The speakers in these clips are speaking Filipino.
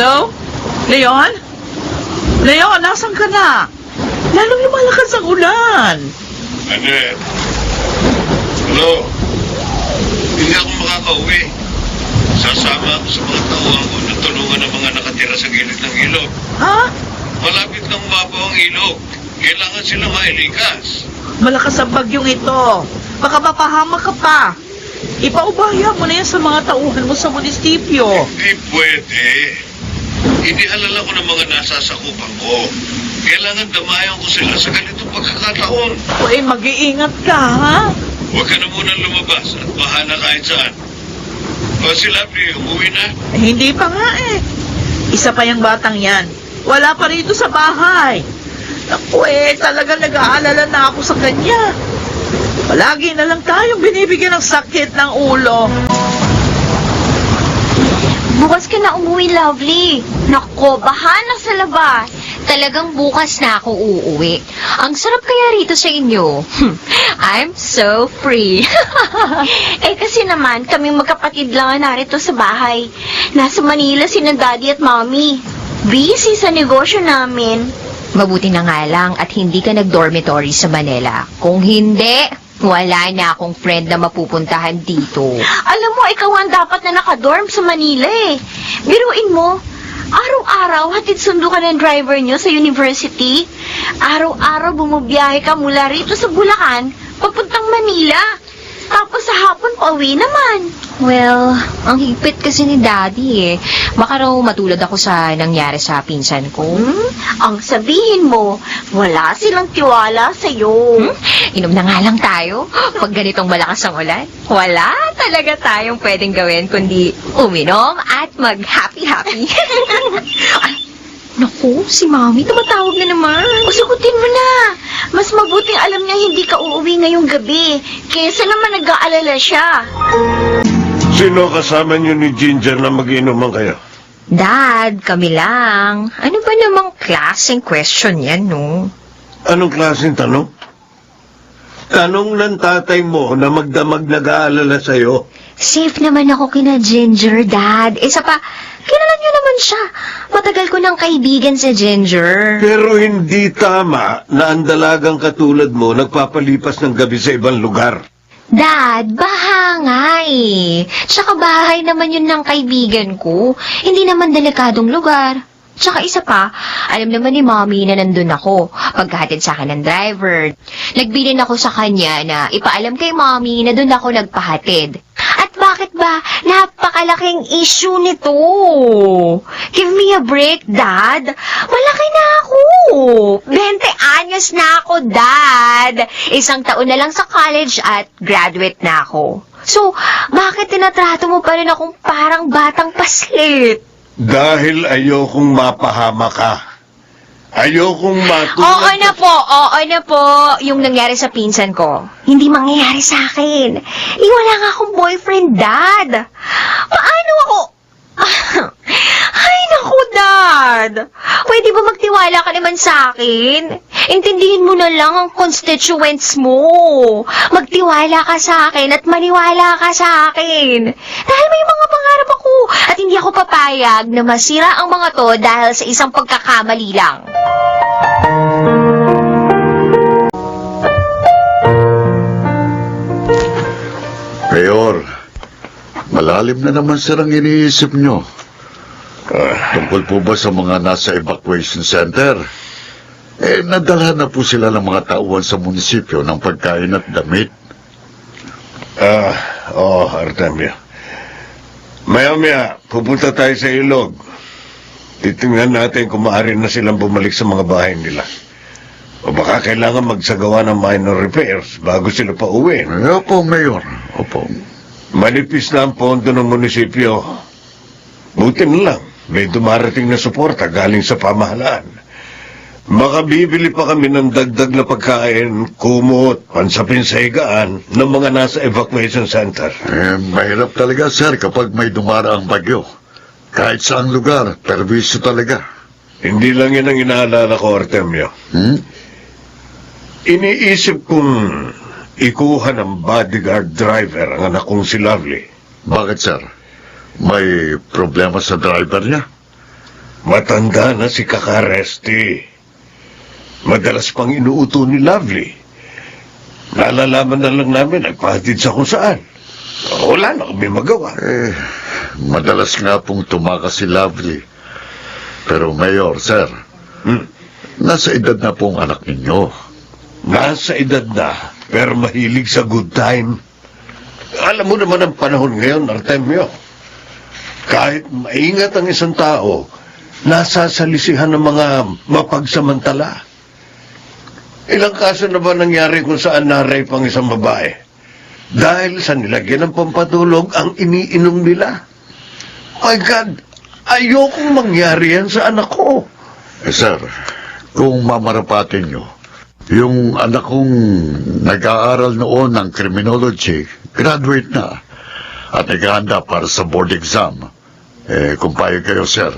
Hello? Leon? Leon, nasan ka na? Lalong lumalakas ang ulan. Annette. Hello? Hindi ako makakauwi. Sasama ako sa mga tauhan ko na tulungan ng mga nakatira sa gilid ng ilog. Ha? Malapit lang umabaw ang ilog. Kailangan sila mailikas. Malakas ang bagyong ito. Baka mapahamak ka pa. Ipaubaya mo na yan sa mga tauhan mo sa munisipyo. Hindi pwede. Inialala ko ng mga nasasakupan ko. Kailangan damayan ko sila sa ganitong pagkakataon. O mag-iingat ka, ha? Huwag ka na munang lumabas at bahala kahit saan. O sila, umuwi na. Hindi pa nga eh. Isa pa yung batang yan. Wala pa rito sa bahay. Naku talaga nag-aalala na ako sa kanya. Palagi na lang tayong binibigyan ng sakit ng ulo. Bukas ka na umuwi, Lovely. Nako, bahala sa labas. Talagang bukas na ako uuwi. Ang sarap kaya rito sa inyo. I'm so free. Kasi naman, kaming magkapatid lang narito sa bahay. Nasa Manila sina Daddy at Mommy. Busy sa negosyo namin. Mabuti na nga lang at hindi ka nag-dormitory sa Manila. Kung hindi, wala na akong friend na mapupuntahan dito. Alam mo, ikaw ang dapat na nakadorm sa Manila eh. Biruin mo, araw-araw hatid sundo ka ng driver nyo sa university. Araw-araw bumubiyahe ka mula rito sa Bulacan, papuntang Manila. Tapos sa hapon pauwi naman. Well, ang higpit kasi ni Daddy eh. Baka raw matulad ako sa nangyari sa pinsan ko. Ang sabihin mo, wala silang tiwala sa'yo. Inom na nga lang tayo. Pag ganitong malakas ang ulan, wala talaga tayong pwedeng gawin kundi uminom at mag-happy-happy. Ay, naku, si Mami tumatawag na naman. O sagutin mo na. Mas mabuting alam niya hindi ka uuwi ngayong gabi. Kesa naman nag-aalala siya. Sino kasama niyo ni Ginger na mag-inuman kayo? Dad, kami lang. Ano ba namang klaseng question yan, no? Anong klaseng tanong? Tanong ng tatay mo na magdamag nag-aalala sa'yo. Safe naman ako kina Ginger, Dad. Isa pa, kilala niyo naman siya. Matagal ko ng kaibigan si Ginger. Pero hindi tama na ang dalagang katulad mo nagpapalipas ng gabi sa ibang lugar. Dad, baha nga eh. Tsaka bahay naman yun ng kaibigan ko. Hindi naman delikadong lugar. Tsaka isa pa, alam naman ni Mommy na nandun ako pagkahatid sa akin ng driver. Nagbilin ako sa kanya na ipaalam kay Mommy na dun ako nagpahatid. At bakit ba napakalaking issue nito? Give me a break, Dad. Malaki na ako. 20 anyos na ako, Dad. Isang taon na lang sa college at graduate na ako. So, bakit tinatrato mo pa rin akong parang batang paslit? Dahil ayokong mapahama ka. Ayokong matulad... Oo na po, yung nangyari sa pinsan ko. Hindi mangyayari sa akin. Wala nga akong boyfriend, Dad. Paano ako... Ay, naku, Dad. Pwede ba magtiwala ka naman sa akin? Intindihin mo na lang ang constituents mo. Magtiwala ka sa akin at maniwala ka sa akin. Dahil may mga pangarap ako at hindi ako papayag na masira ang mga to dahil sa isang pagkakamali lang. Mayor, malalim na naman sirang iniisip nyo. Tungkol po ba sa mga nasa evacuation center? Nadalhan na po sila ng mga tauhan sa munisipyo ng pagkain at damit. Artemio. Maya-maya, pupunta tayo sa ilog. Titingnan natin kung maaari na silang bumalik sa mga bahay nila. O baka kailangan magsagawa ng minor repairs bago sila pa uwi. Opo, Mayor. Opo. Manipis na ang pondo ng munisipyo. Buti na lang, may dumarating na suporta galing sa pamahalaan. Makabibili pa kami ng dagdag na pagkain, kumot, pansapin sa higaan ng mga nasa evacuation center. Mahirap talaga, sir, kapag may dumaraang bagyo. Kahit saang lugar, perwisyo talaga. Hindi lang yan ang inaalala ko, Artemio. Iniisip kong ikuha ng bodyguard driver ang anak kong si Lovely. Bakit, sir? May problema sa driver niya? Matanda na si Kakaresti. Madalas pang inuuto ni Lovely. Nalalaman na lang namin nagpahatid sa kung saan. Wala na kami magawa. Madalas nga pong tumakas si Lovely. Pero Mayor, sir, nasa edad na pong anak ninyo. Nasa edad na, pero mahilig sa good time. Alam mo naman ang panahon ngayon, Artemio. Kahit maingat ang isang tao, nasasalisihan ng mga mapagsamantala. Ilang kaso na ba nangyari kung saan na-rape ang isang babae? Dahil sa nilagyan ng pampatulog ang iniinom nila. My God, ayokong mangyari yan sa anak ko. Sir, kung mamarapatin nyo, yung anak kong nag-aaral noon ng criminology, graduate na, at naghahanda para sa board exam. Kung payag kayo, sir,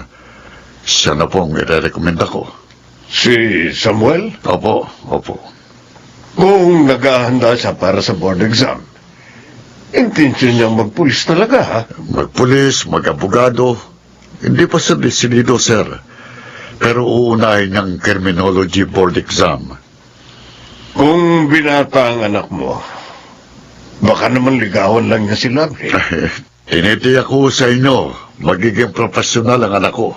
siya na pong ire-recommenda ko. Si Samuel? Opo. Kung naghahanda siya para sa board exam, intensyon niyang magpulis talaga, ha? Magpulis, mag-abogado, hindi pa siya desidido, sir. Pero uunahin niyang criminology board exam. Kung binata ang anak mo, baka naman ligawan lang niya si Lovely. Tinitiyak ko sa inyo, magiging profesional ang anak ko.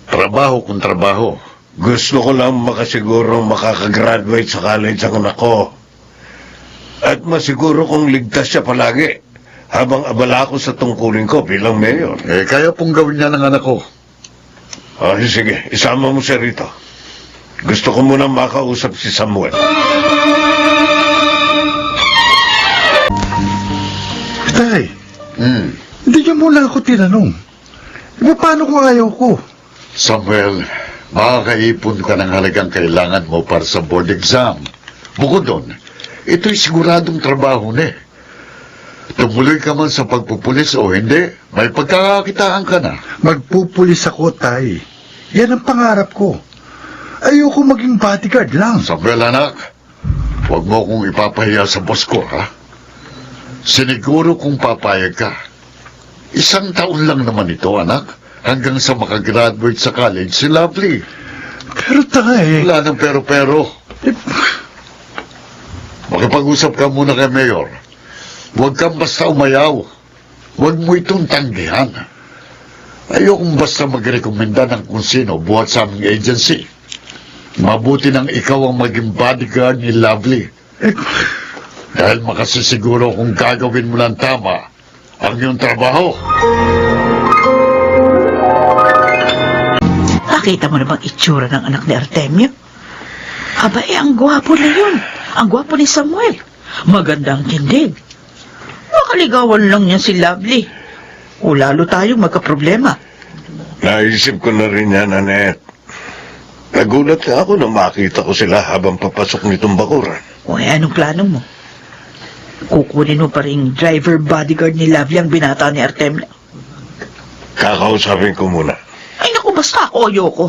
Trabaho kung trabaho. Gusto ko lang makasigurong makakagraduate sa college ang anak ko. At masiguro kong ligtas siya palagi habang abala ko sa tungkulin ko bilang mayor. Kaya pong gawin niya ng anak ko. Sige, isama mo siya rito. Gusto ko muna makausap si Samuel. Tay, hindi niyo muna ako tinanong. Paano kung ayaw ko? Samuel, makakaipon ka ng halagang kailangan mo para sa board exam. Bukod doon, ito'y siguradong trabaho na. Tumuloy ka man sa pagpupulis o hindi, may pagkakakitaan ka na. Magpupulis ako, Tay. Yan ang pangarap ko. Ayoko maging bodyguard lang. Samuel, anak, huwag mo kong ipapahiya sa boss ko, ha? Siniguro kung papayag ka. 1 taon lang naman ito, anak, hanggang sa makagraduate sa college si Lovely. Pero Tay... Wala nang pero-pero. Makipag-usap ka muna kay Mayor. Huwag kang basta umayaw. Huwag mo itong tanggihan. Ayokong basta magrekomenda ng kung sino buhat sa aming agency. Mabuti nang ikaw ang maging bodyguard ni Lovely. Dahil makasisiguro kung gagawin mo lang tama ang iyong trabaho. Nakita mo na bang itsura ng anak ni Artemio? Aba, ang gwapo na yun. Ang gwapo ni Samuel. Magandang tindig. Makaligawan lang niya si Lovely. O lalo tayong magkaproblema. Naisip ko na rin yan, Annette. Nagulat nga ako nang makita ko sila habang papasok nitong bakuran. O anong plano mo? Kukunin mo pa rin driver bodyguard ni Lovely ang binata ni Artemio. Kakausapin ko muna. Ay naku, basta ako ayoko.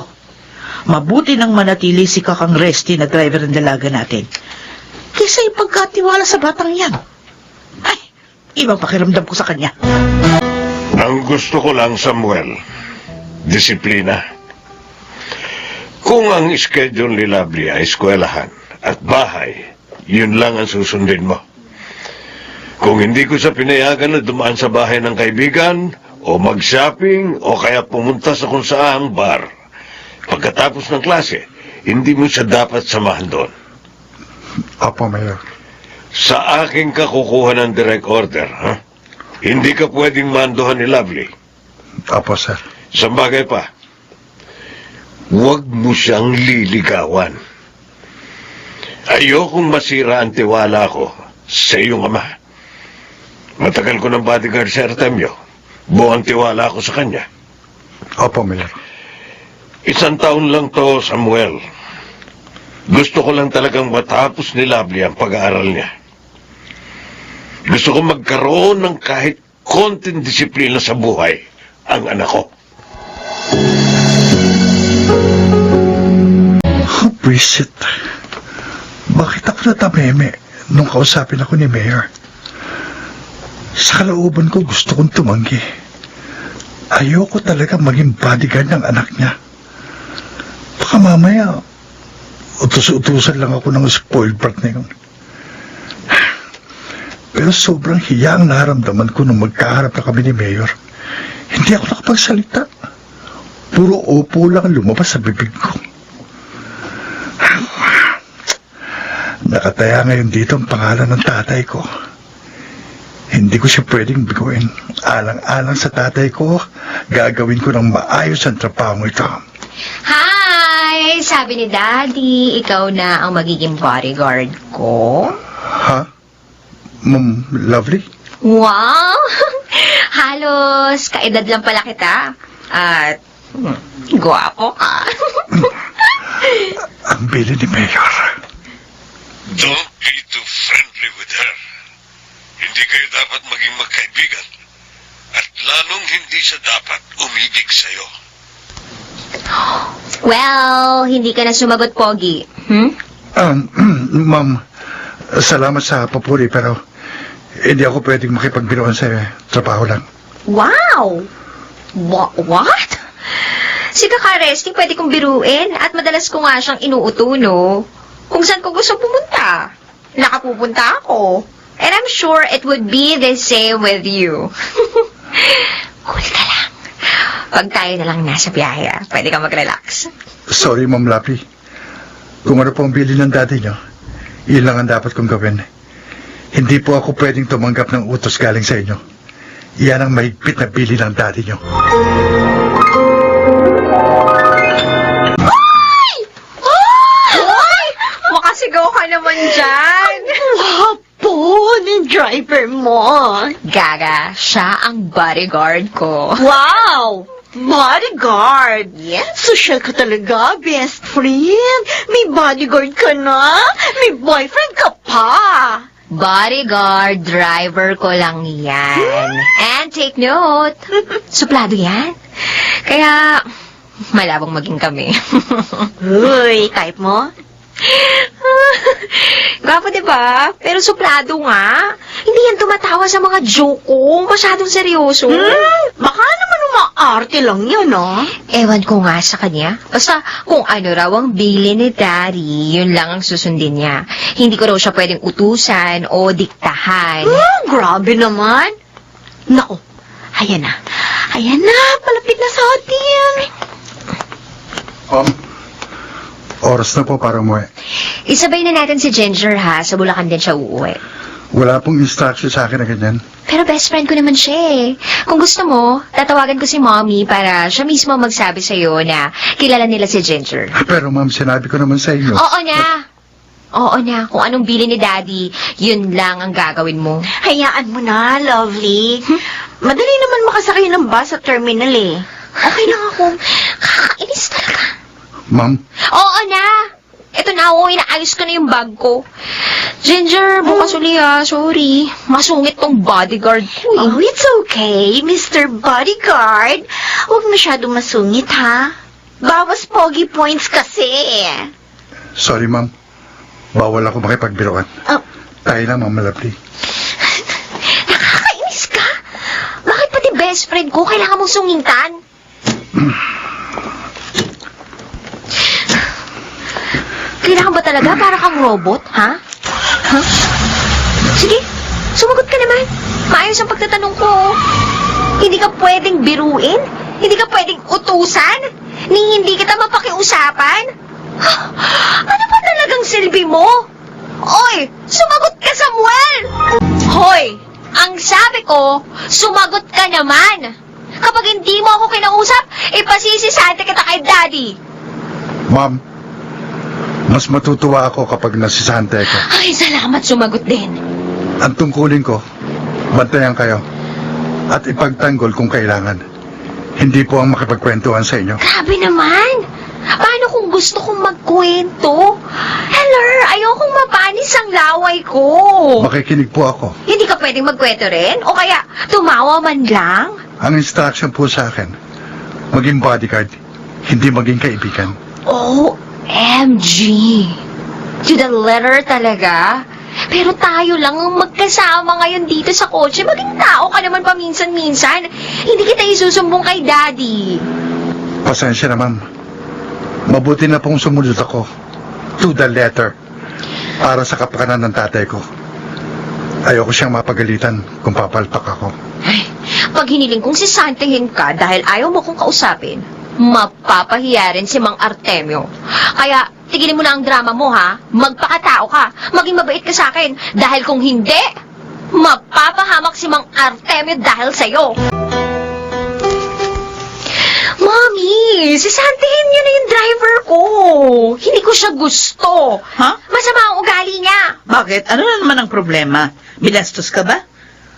Mabuti nang manatili si Kakang Resty na driver ng dalaga natin. Kaysa ipagkatiwala sa batang yan. Ay, ibang pakiramdam ko sa kanya. Ang gusto ko lang, Samuel, disiplina. Kung ang schedule ni Lovely ay eskwelahan at bahay, yun lang ang susundin mo. Kung hindi ko siya pinayagan na dumaan sa bahay ng kaibigan, o mag-shopping, o kaya pumunta sa kung saang bar, pagkatapos ng klase, hindi mo siya dapat samahan doon. Apo, Mayor. Sa akin ka kukuha ng direct order, ha? Hindi ka pwedeng manduhan ni Lovely. Apo, sir. Sa bagay pa, huwag mo siyang liligawan. Ayokong masira ang tiwala ko sa iyong ama. Matagal ko ng bodyguard si Artemio. Buong tiwala ko sa kanya. Opo, Mayor. 1 taon lang to, Samuel. Gusto ko lang talagang matapos ni Lovely ang pag-aaral niya. Gusto ko magkaroon ng kahit konting disiplina sa buhay ang anak ko. Oh, buisit. Bakit ako natameme nung kausapin ako ni Mayor? Sa kalooban ko gusto kong tumanggi. Ayoko talaga maging bodyguard ng anak niya. Baka mamaya, utos-utusan lang ako ng spoiled brat na yun. Pero sobrang hiya ang naramdaman ko nung magkaharap na kami ni Mayor. Hindi ako nakapagsalita. Puro opo lang ang lumabas sa bibig ko. Nakataya ngayon dito ang pangalan ng tatay ko. Hindi ko siya pwedeng biguin. Alang-alang sa tatay ko, gagawin ko ng maayos ang trabaho ito. Hi! Sabi ni Daddy, ikaw na ang magiging bodyguard ko. Ha? Ma'am Lovely? Wow! Halos kaedad lang pala kita. At guwapo ka. Ang bili ni Mayor. Don't be too friendly with her. Hindi kayo dapat maging magkaibigan. At lalong hindi siya dapat umibig sa'yo. Well, hindi ka na sumagot, Pogi. Ma'am, salamat sa papuri pero hindi ako pwedeng makipagbiruan sa trabaho lang. Wow! What? Si Kaka-Resting pwede kong biruin at madalas ko nga siyang inuuto, no? Kung saan ko gusto pumunta. Nakapupunta ako. And I'm sure it would be the same with you. Cool ka lang. Pag tayo na lang nasa biyahe, pwede ka mag-relax. Sorry, Ma'am Lovely. Kung ano po ang bili ng daddy niyo, yun lang ang dapat kong gawin. Hindi po ako pwedeng tumanggap ng utos galing sa inyo. Yan ang mahigpit na bili ng daddy niyo. Hoy! Makasigaw ka naman dyan. Wapo ni driver mo. Gaga, siya ang bodyguard ko. Wow! Bodyguard! Yes. Social ka talaga, best friend. May bodyguard ka na. May boyfriend ka pa. Bodyguard driver ko lang yan. And take note, suplado yan. Kaya, malabong maging kami. Uy, type mo? Gwapo, diba? Pero suplado nga. Hindi yan tumatawa sa mga joke ko. Masyadong seryoso. Baka naman umaarte lang yun, no? Ewan ko nga sa kanya. Basta kung ano raw ang bili ni Daddy, yun lang ang susundin niya. Hindi ko raw siya pwedeng utusan o diktahan. Grabe naman. Nako, ayan na. Ayan na, palapit na sa hotel. Oras na po para umuwi. Isabay na natin si Ginger, ha? Sa Bulacan din siya uuwi. Wala pong instruction sa akin na ganyan. Pero best friend ko naman siya eh. Kung gusto mo, tatawagan ko si Mommy para siya mismo magsabi sa'yo na kilala nila si Ginger. Pero ma'am, sinabi ko naman sa inyo. Oo na. Oo na. Kung anong bili ni Daddy, yun lang ang gagawin mo. Hayaan mo na, lovely. Madali naman makasakay ng bus sa terminal eh. Okay lang ako. Kakainis talaga. Ma'am, Oo na. Ito na ako, inaayos ko na yung bag ko. Ginger, bukas uli ha. Sorry. Masungit tong bodyguard ko eh. Oh, it's okay, Mr. Bodyguard. Huwag masyadong masungit, ha? Bawas pogi points kasi. sorry ma'am. Bawal ako makipagbiruan. Oh, Tayo lang, Ma'am Lovely. Nakakainis ka. Bakit pati best friend ko kailangan mong sungitan? Kailangan ba talaga para kang robot, ha? Ha? Sige, sumagot ka naman. Maayos ang pagtatanong ko. Hindi ka pwedeng biruin? Hindi ka pwedeng utusan? Ni hindi kita mapakiusapan? Ano ba talagang silbi mo? Oy, sumagot ka, Samuel! Hoy, ang sabi ko, sumagot ka naman. Kapag hindi mo ako kinausap, ipasisisante kita kay Daddy. Ma'am, mas matutuwa ako kapag nasisante ko. Ay, salamat sumagot din. Ang tungkulin ko, bantayan kayo at ipagtanggol kung kailangan. Hindi po ang makipagkwentuhan sa inyo. Grabe naman. Paano kung gusto kong magkwento? Hello, ayokong mapanis ang laway ko. Makikinig po ako. Hindi ka pwedeng magkwento rin? O kaya, tumawa man lang? Ang instruction po sa akin, maging bodyguard, hindi maging kaibigan. OMG. To the letter talaga? Pero tayo lang ang magkasama ngayon dito sa kotse. Maging tao ka naman paminsan-minsan. Hindi kita isusumbong kay Daddy. Pasensya na, ma'am. Mabuti na pong sumunod ako to the letter para sa kapakanan ng tatay ko. Ayoko siyang mapagalitan kung papalpak ako. Ay, pag hiniling kong sisantihin ka dahil ayaw mo kong kausapin, mapapahiya rin si Mang Artemio. Kaya, tigilin mo na ang drama mo, ha? Magpakatao ka. Maging mabait ka sa akin. Dahil kung hindi, mapapahamak si Mang Artemio dahil sa'yo. Mami, sisantihin niyo na yung driver ko. Hindi ko siya gusto. Ha? Masama ang ugali niya. Bakit? Ano na naman ang problema? Binastos ka ba?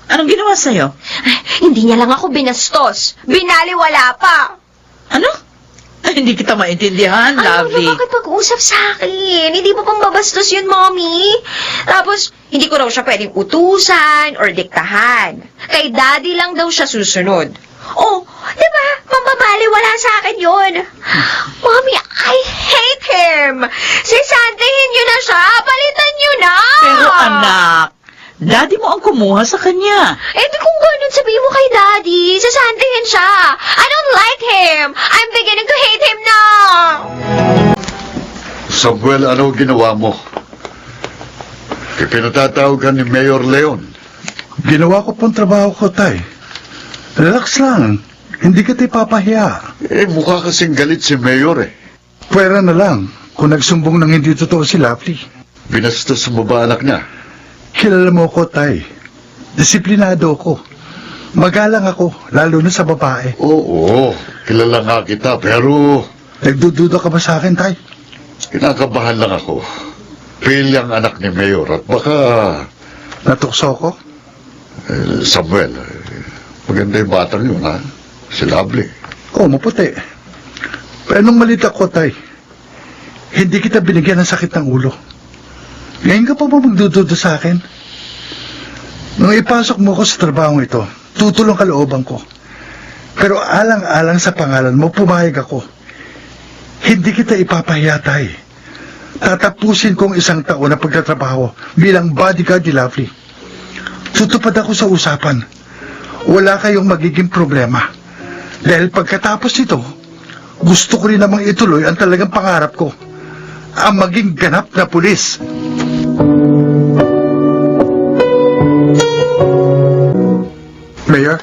Anong ginawa sa'yo? Ay, hindi niya lang ako binastos. Binaliwala pa. Ano? Ay, hindi kita maintindihan, Lovely. Ano, bakit pag-usap sa akin? Hindi mo pang mabastos yun, Mommy. Tapos, hindi ko raw siya pwedeng utusan or diktahan. Kay Daddy lang daw siya susunod. Oh, di ba? Mambabaliwala sa akin yun. Mommy, I hate him. Sisantihin niyo na siya. Palitan niyo na. Pero anak, Daddy mo ang kumuha sa kanya. Eh, di kung ganun sabihin mo kay Daddy, sasantihin siya. I don't like him. I'm beginning to hate him now. Samuel, ano ginawa mo? Pinatawag ka ni Mayor Leon. Ginawa ko pong trabaho ko, Tay. Relax lang. Hindi kita ipapahiya. Mukha kasing galit si Mayor eh. Pwera na lang kung nagsumbong ng hindi totoo si Lovely. Binastos mo ba anak niya? Kilala mo ko, Tay. Disiplinado ko. Magalang ako, lalo na sa babae. Oo, kilala nga kita, pero Nagdududa ka ba sa akin, Tay? kinakabahan lang ako. Pili ang anak ni Mayor at baka Natukso ko? Samuel, maganda yung batang yun, ha? Si Lovely. Oo, maputi. Pero nung malita ko, Tay, hindi kita binigyan ng sakit ng ulo. Ngayon ka pa ba magdududa sa akin? Nung ipasok mo ko sa trabaho ito, tutulong kalooban ko. Pero alang-alang sa pangalan mo, pumayag ako. Hindi kita ipapahiya, Tay. Tatapusin kong 1 taon na pagtatrabaho bilang bodyguard ni Lovely. Tutupad ako sa usapan. Wala kayong magiging problema. Dahil pagkatapos nito, gusto ko rin namang ituloy ang talagang pangarap ko. Ang maging ganap na pulis. Mayor,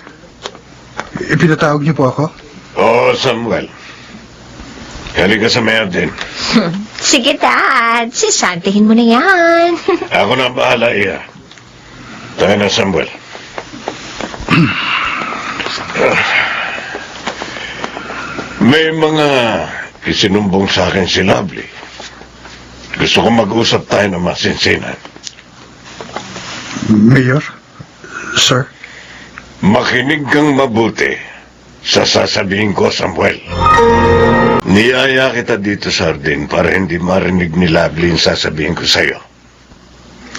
ipinatawag niyo po ako? Oo, Samuel. Halika sa mayor din. Sige, Dad. Sisantihin mo na yan. Ako na ang bahala, iya. Tayo na, Samuel. May mga isinumbong sa akin si Lovely. Gusto ko mag-usap tayo ng masinsinan. Mayor? Sir? Makinig kang mabuti sa sasabihin ko, Samuel. Niyaya kita dito, Sardin, para hindi marinig ni Lovely yung sasabihin ko sa'yo.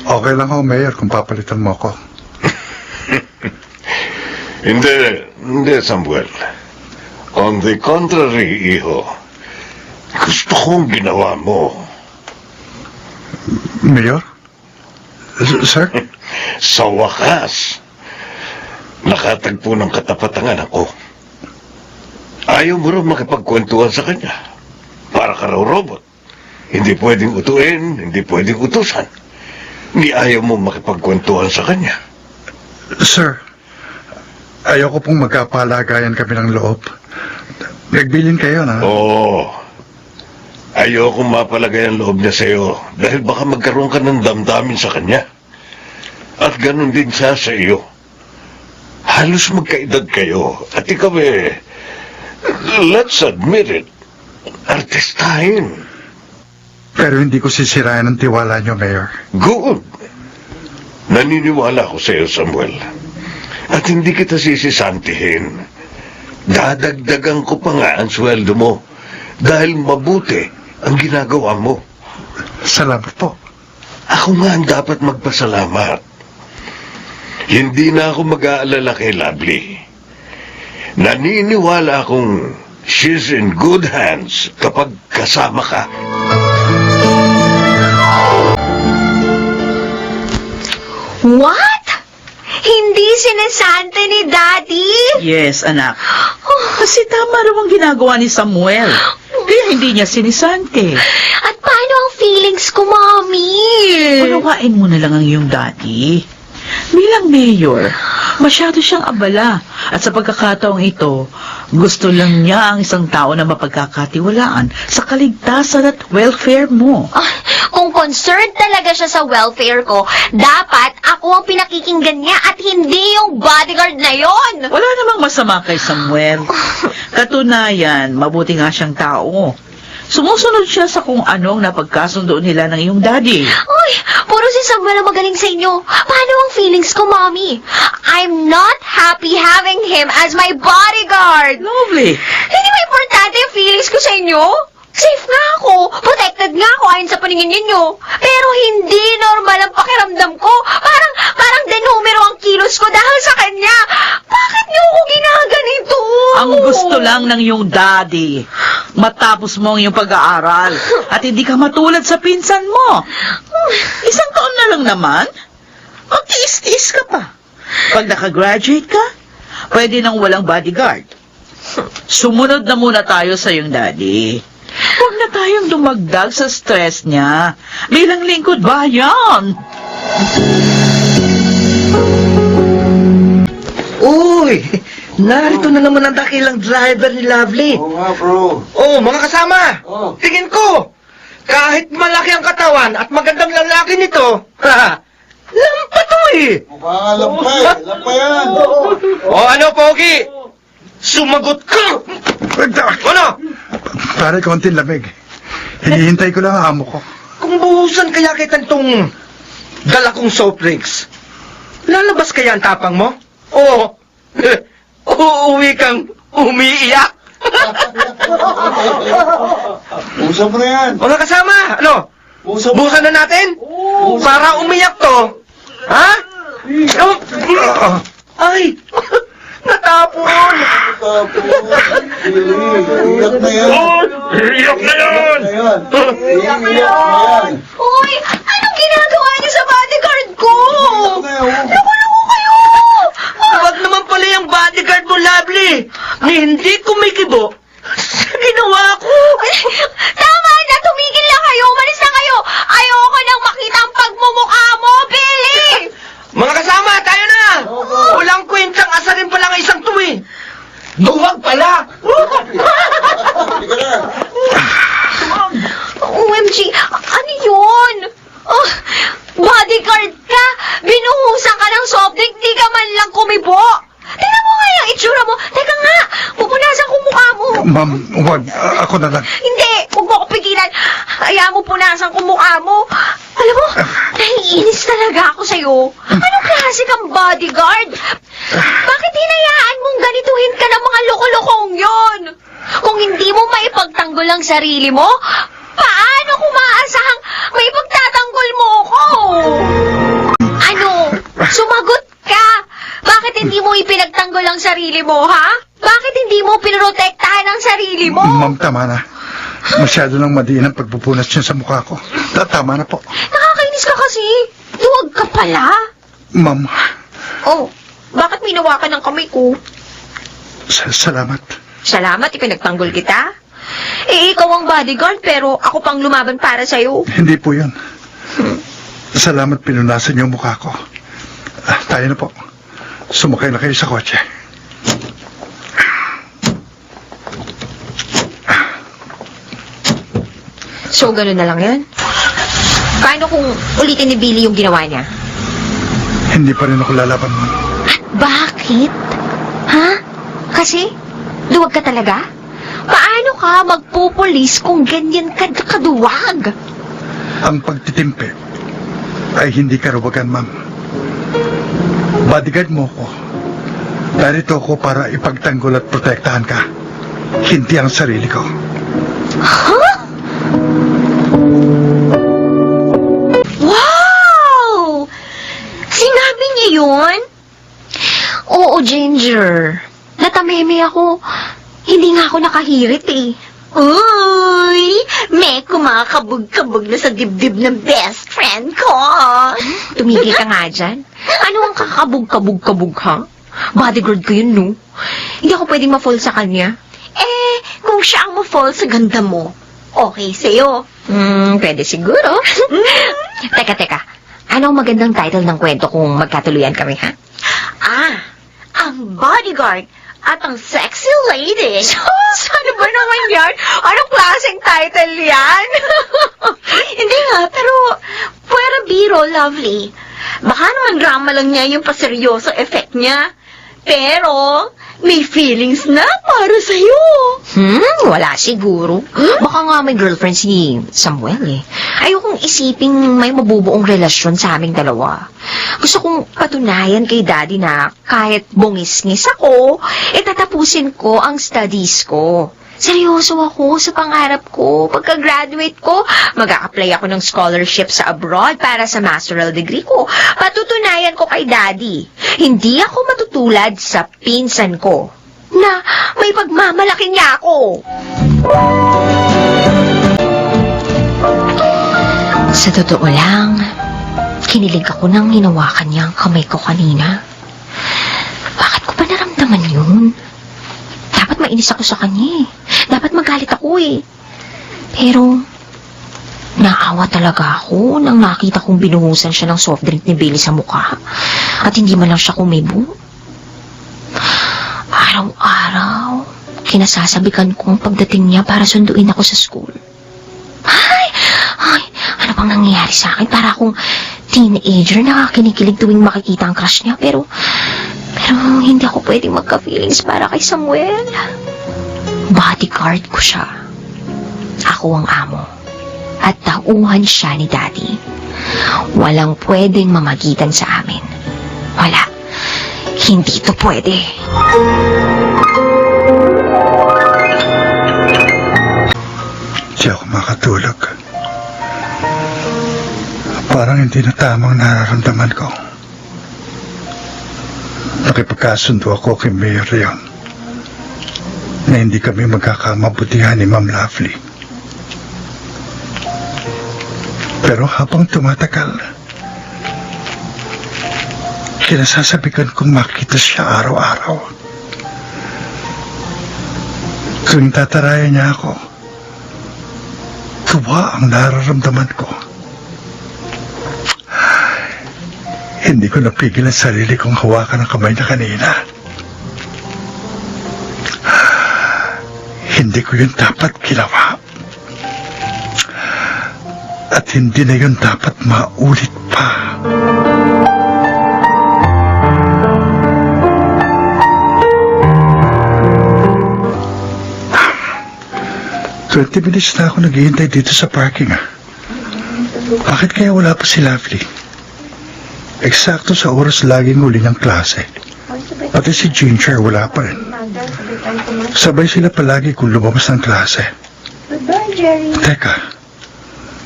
Okay lang ako, Mayor, kung papalitan mo ako. Hindi, Samuel. On the contrary, iho, gusto kong ginawa mo. Mayor? Sir? Sa wakas, nakatagpo ng katapat ang anak ko. Ayaw mo rin makipagkwentuhan sa kanya. Para ka raw robot. Hindi pwedeng utuin, hindi pwedeng utusan. Ni ayaw mo makipagkwentuhan sa kanya. Sir, ayoko pong magkapalagayan kami ng loob. Nagbilin kayo na. Oo. Ayokong mapalagay ang loob niya sa'yo dahil baka magkaroon ka ng damdamin sa kanya. At ganun din siya sa iyo. Halos magkaedad kayo. At ikaw let's admit it, artistahin. Pero hindi ko sisirayan ang tiwala niyo, Mayor. Good. Naniniwala ko sa iyo, Samuel. At hindi kita sisisantihin. Dadagdagan ko pa nga ang sweldo mo dahil mabuti ang ginagawa mo. Salamat po. Ako nga ang dapat magpasalamat. Hindi na ako mag-aalala kay Lovely. Naniniwala akong she's in good hands kapag kasama ka. What? Hindi sinasante ni Daddy? Yes, anak. Oh, kasi tama raw ang ginagawa ni Samuel. Kaya hindi niya sinisante. At paano ang feelings ko, Mommy? Unawain mo na lang ang iyong daddy. Bilang mayor, masyado siyang abala. At sa pagkakataong ito, gusto lang niya ang isang tao na mapagkakatiwalaan sa kaligtasan at welfare mo. Kung concerned talaga siya sa welfare ko, dapat ako ang pinakikinggan niya at hindi yung bodyguard na yon. Wala namang masama kay Samuel. Katunayan, mabuti nga siyang tao. Sumusunod siya sa kung anong napagkasundo nila ng iyong daddy. Uy, puro si Samuel ang magaling sa inyo. Paano ang feelings ko, Mommy? I'm not happy having him as my bodyguard. Lovely. Hindi ba importante yung feelings ko sa inyo? Safe nga ako. Protected nga ako ayon sa paningin ninyo. Pero hindi normal ang pakiramdam ko. Parang denumero ang kilos ko dahil sa kanya. Bakit niyo ako ginaganito? Ang gusto lang ng iyong daddy, matapos mo ang iyong pag-aaral at hindi ka matulad sa pinsan mo. Isang taon na lang naman, magtiis-tiis ka pa. Pag nakagraduate ka, pwede nang walang bodyguard. Sumunod na muna tayo sa iyong daddy. Huwag na tayong dumagdag sa stress niya. Bilang lingkod bayan. Uy! Narito na naman ang dakilang driver ni Lovely. Oo nga, bro. Oh, mga kasama! Oh. Tingin ko! Kahit malaki ang katawan at magandang lalaki nito, lampa to eh! Mukha nga lampay. Lampay yan. O ano, Pogi? Sumagot ka! Ano? Pare, konting lamig. Hinihintay ko lang ang amo ko. Kung buhusan kaya kita itong dala kong soft drinks, lalabas kaya ang tapang mo? O, uuwi kang umiiyak? Usap na yan. Mga kasama, ano? Buhusan na natin? Para umiyak to. Ha? Ay! Natapon! Iyak na yan. Iyak na yun! Iyak na yan. Uy, anong ginagawa niyo sa bodyguard ko? Loko-loko kayo! Huwag naman pala yung bodyguard mo, Lovely. Ni hindi kumikibo sa ginawa ko. Tama na! Tumigil na kayo! Umalis na kayo! Ayoko nang makita ang pagmumukha mo, Billy! Mga kasama, tayo na! Walang kwentang asarin pa lang ang isang tuwi. Duwag pala! OMG! Ano yun? Oh, bodyguard ka! Binuhusan ka ng soft drink, di ka man lang kumibo! Tingnan mo nga yung itsura mo! Teka nga! Pupunasan ko mukha mo! Ma'am, huwag. Ako na lang. Hindi! Huwag mo ako pigilan! Hayaan mo punasan ko mukha mo! Alam mo, naiinis talaga ako sa'yo. Anong klase kang bodyguard? Bakit hinayaan mong ganituhin ka ng mga loko-lokong yon? Kung hindi mo maipagtanggol ang sarili mo, paano kung maaasahang may pagtatanggol mo ako? Ano? Sumagot ka! Bakit hindi mo ipinagtanggol ang sarili mo, ha? Bakit hindi mo pinoprotektahan ang sarili mo? Ma'am, tama na. Masyado nang madiin ang pagpupunas niya sa mukha ko. Tama na po. Nakakainis ka kasi. Duwag ka pala. Ma'am, Oh, bakit minawa ka ng kamay ko? salamat. Salamat, ipinagtanggol kita. Eh, ikaw ang bodyguard, pero ako pang lumaban para sa'yo. Hindi po yun. Salamat pinunasan niyo ang mukha ko. Tayo na po. Sumakay na kayo sa kotse. So, gano'n na lang yan? Paano kung ulitin ni Billy yung ginawa niya? Hindi pa rin ako lalaban, ma'am. Bakit? Ha? Kasi? Duwag ka talaga? Paano ka magpupulis kung ganyan ka kaduwag? Ang pagtitimpi ay hindi karubagan, ma'am. Bodyguard mo ko. Narito ako para ipagtanggol at protektahan ka. Hindi ang sarili ko. Wow! Sinabi niya yun? Oo, Ginger. Natameme ako. Hindi nga ako nakahirit eh. Uy! May kumakabog-kabog na sa dibdib ng best friend ko. Tumigil ka nga dyan. Ano ang kakabog-kabog-kabog, ha? Bodyguard ko yun, no? Hindi ako pwedeng ma-fall sa kanya. Eh, kung siya ang ma-fall sa ganda mo, okay sa'yo. Pwede siguro. Teka. Anong magandang title ng kwento kung magkatuluyan kami, ha? Ang bodyguard at ang sexy lady. Ano ba naman yan? Anong klaseng title yan? Hindi nga, pero pwera biro, Lovely. Baka naman drama lang niya yung paseryosong effect niya. Pero, may feelings na para sa'yo. Wala siguro. Baka nga may girlfriend si Samuel eh. Ayokong isiping may mabubuong relasyon sa aming dalawa. Gusto kong patunayan kay Daddy na kahit bungis-ngis ako, tatapusin ko ang studies ko. Seryoso ako sa pangarap ko. Pagka-graduate ko, mag-a-apply ako ng scholarship sa abroad para sa masteral degree ko. Patutunayan ko kay Daddy. Hindi ako matutulad sa pinsan ko na may pagmamalaki niya ako. Sa totoo lang, kinilig ako nang hinawakan niya ang kamay ko kanina. Bakit ko ba naramdaman yun? Dapat mainis ako sa kanya eh. Dapat magalit ako eh. Pero, naawa talaga ako nang nakita kong binuhusan siya ng soft drink ni Billy sa mukha. At hindi man lang siya kumibo. Araw-araw, kinasasabikan ko ang pagdating niya para sunduin ako sa school. Ay, ano bang nangyayari sa akin? Para akong teenager na kinikilig tuwing makikita ang crush niya. Pero hindi ako pwedeng magka-feelings para kay Samuel. Bodyguard ko siya. Ako ang amo. At tauhan siya ni Daddy. Walang pwedeng mamagitan sa amin. Wala. Hindi ito pwede. Di ako makatulog. Parang hindi na tamang nararamdaman ko. Nakipagkasundo ako kay Mayor Leon na hindi kami magkakamabutihan ni Ma'am Lovely. Pero habang tumatagal, kinasasabikan kong makita siya araw-araw. Tuwing tatarayan niya ako, tuwa ang nararamdaman ko. Hindi ko napigil ang sarili kong hawakan ang kamay niya kanina. Hindi ko yun dapat ginawa. At hindi na yun dapat maulit pa. Minutes na ako naghihintay dito sa parking. Bakit kaya wala pa si Lovely? Eksakto sa oras laging huli ng klase. Pati si Ginger wala pa rin. Sabay sila palagi kung lumabas ng klase. Teka,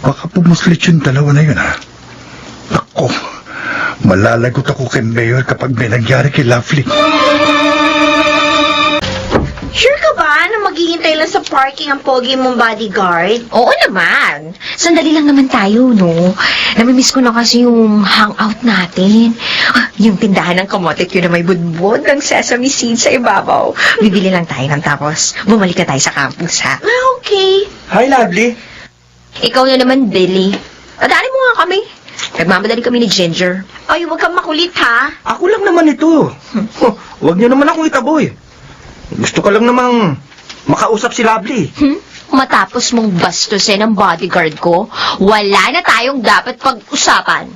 baka pumuslit yung dalawa na yun, ha? Ako, malalagot ako kay Mayor kapag may nangyari kay Lovely. Sure ka ba na maghihintay lang sa parking ang pogi mong bodyguard? Oo naman. Sandali lang naman tayo, no? Namimiss ko na kasi yung hangout natin. Yung tindahan ng kamote yun na may budbud ng sesame seeds sa ibabaw. Bibili lang tayo ng tapos bumalik na tayo sa campus, ha? Okay. Hi, Lovely. Ikaw na naman, Billy. Adali mo nga kami. Nagmamadali kami ni Ginger. Ay, huwag kang makulit, ha? Ako lang naman ito. Huwag niyo naman akong itaboy. Gusto ko lang namang makausap si Lovely. Matapos mong bastusin ang bodyguard ko, wala na tayong dapat pag-usapan.